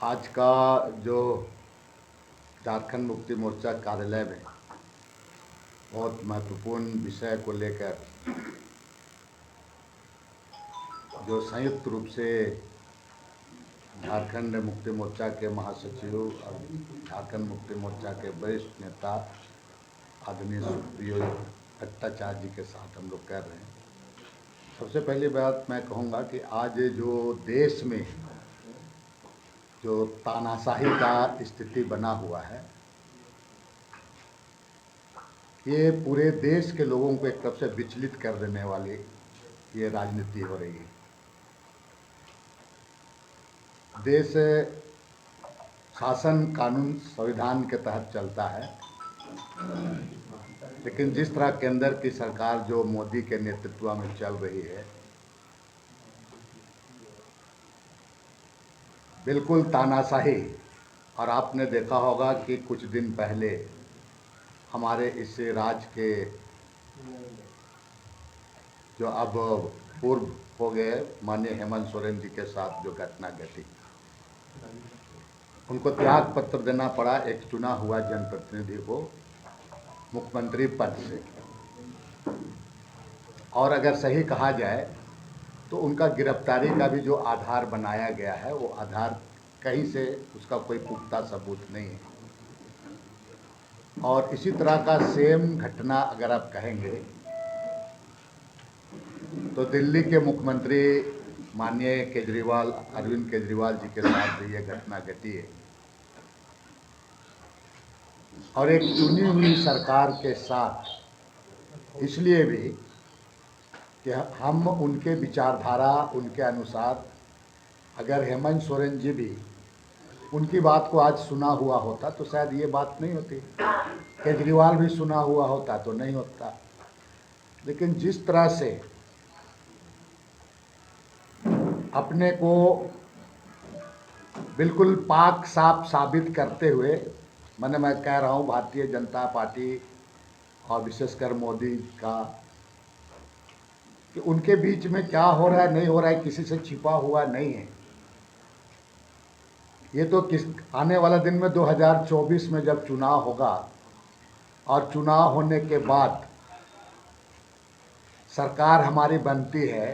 आज का जो झारखंड मुक्ति मोर्चा कार्यालय में बहुत महत्वपूर्ण विषय को लेकर जो संयुक्त रूप से झारखंड मुक्ति मोर्चा के महासचिव और झारखंड मुक्ति मोर्चा के वरिष्ठ नेता आदरणीय सुप्रियो भट्टाचार्य जी के साथ हम लोग कर रहे हैं। सबसे पहली बात मैं कहूँगा कि आज जो देश में जो तानाशाही का स्थिति बना हुआ है, ये पूरे देश के लोगों को एक तरफ से विचलित कर देने वाली ये राजनीति हो रही है। देश शासन कानून संविधान के तहत चलता है, लेकिन जिस तरह केंद्र की सरकार जो मोदी के नेतृत्व में चल रही है, बिल्कुल तानाशाही। और आपने देखा होगा कि कुछ दिन पहले हमारे इस राज्य के जो अब पूर्व हो गए माननीय हेमंत सोरेन जी के साथ जो घटना घटी, उनको त्याग पत्र देना पड़ा एक चुना हुआ जनप्रतिनिधि को मुख्यमंत्री पद से। और अगर सही कहा जाए तो उनका गिरफ्तारी का भी जो आधार बनाया गया है, वो आधार कहीं से उसका कोई पुख्ता सबूत नहीं है। और इसी तरह का सेम घटना अगर आप कहेंगे तो दिल्ली के मुख्यमंत्री माननीय केजरीवाल अरविंद केजरीवाल जी के साथ भी ये घटना घटी है। और एक चुनी हुई सरकार के साथ इसलिए भी कि हम उनके विचारधारा उनके अनुसार, अगर हेमंत सोरेन जी भी उनकी बात को आज सुना हुआ होता तो शायद ये बात नहीं होती, केजरीवाल भी सुना हुआ होता तो नहीं होता। लेकिन जिस तरह से अपने को बिल्कुल पाक साफ साबित करते हुए, मैं कह रहा हूँ भारतीय जनता पार्टी और विशेषकर मोदी का, कि उनके बीच में क्या हो रहा है नहीं हो रहा है किसी से छिपा हुआ नहीं है। ये तो आने वाला दिन में 2024 में जब चुनाव होगा और चुनाव होने के बाद सरकार हमारी बनती है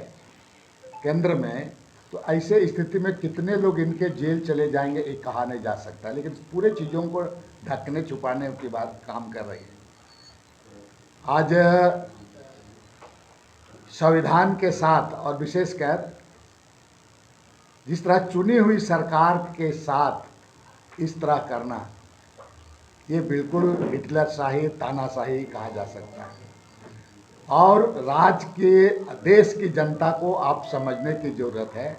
केंद्र में, तो ऐसे स्थिति में कितने लोग इनके जेल चले जाएंगे ये कहा नहीं जा सकता। लेकिन पूरे चीज़ों को ढकने छुपाने की बात काम कर रही है। आज संविधान के साथ और विशेषकर जिस तरह चुनी हुई सरकार के साथ इस तरह करना, ये बिल्कुल हिटलरशाही तानाशाही कहा जा सकता है। और राज्य के देश की जनता को आप समझने की ज़रूरत है।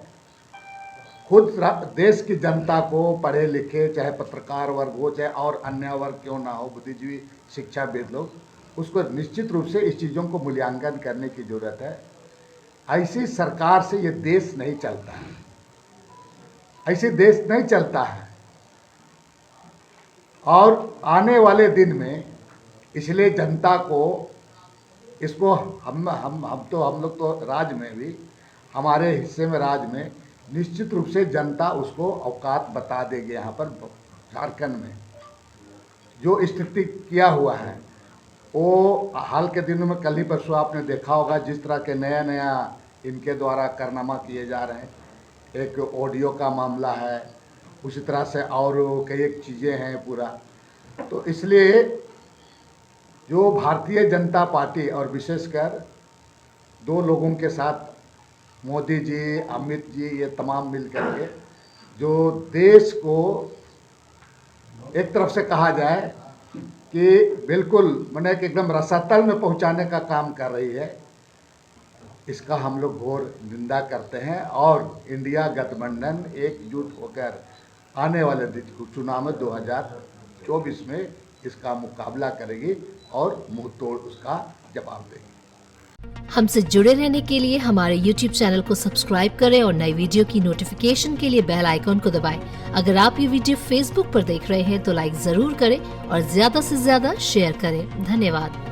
खुद देश की जनता को, पढ़े लिखे चाहे पत्रकार वर्ग हो चाहे और अन्य वर्ग क्यों ना हो, बुद्धिजीवी शिक्षाविद लोग, उसको निश्चित रूप से इस चीज़ों को मूल्यांकन करने की ज़रूरत है। ऐसी सरकार से ये देश नहीं चलता है, ऐसे देश नहीं चलता है। और आने वाले दिन में इसलिए जनता को इसको हम लोग तो राज्य में भी, हमारे हिस्से में राज्य में निश्चित रूप से जनता उसको औकात बता देगी। यहाँ पर झारखंड में जो स्थिति किया हुआ है, वो हाल के दिनों में कल ही परसों आपने देखा होगा जिस तरह के नया नया इनके द्वारा कारनामा किए जा रहे हैं। एक ऑडियो का मामला है, उसी तरह से और कई एक चीज़ें हैं पूरा। तो इसलिए जो भारतीय जनता पार्टी और विशेषकर दो लोगों के साथ मोदी जी, अमित जी, ये तमाम मिल करके जो देश को एक तरफ से कहा जाए कि बिल्कुल कि एकदम रसातल में पहुंचाने का काम कर रही है, इसका हम लोग घोर निंदा करते हैं। और इंडिया गठबंधन एकजुट होकर आने वाले चुनाव में 2024 में इसका मुकाबला करेगी और मुंह तोड़ उसका जवाब देगी। हमसे जुड़े रहने के लिए हमारे YouTube चैनल को सब्सक्राइब करें और नई वीडियो की नोटिफिकेशन के लिए बेल आइकॉन को दबाएं। अगर आप ये वीडियो Facebook पर देख रहे हैं तो लाइक जरूर करें और ज्यादा से ज्यादा शेयर करें। धन्यवाद।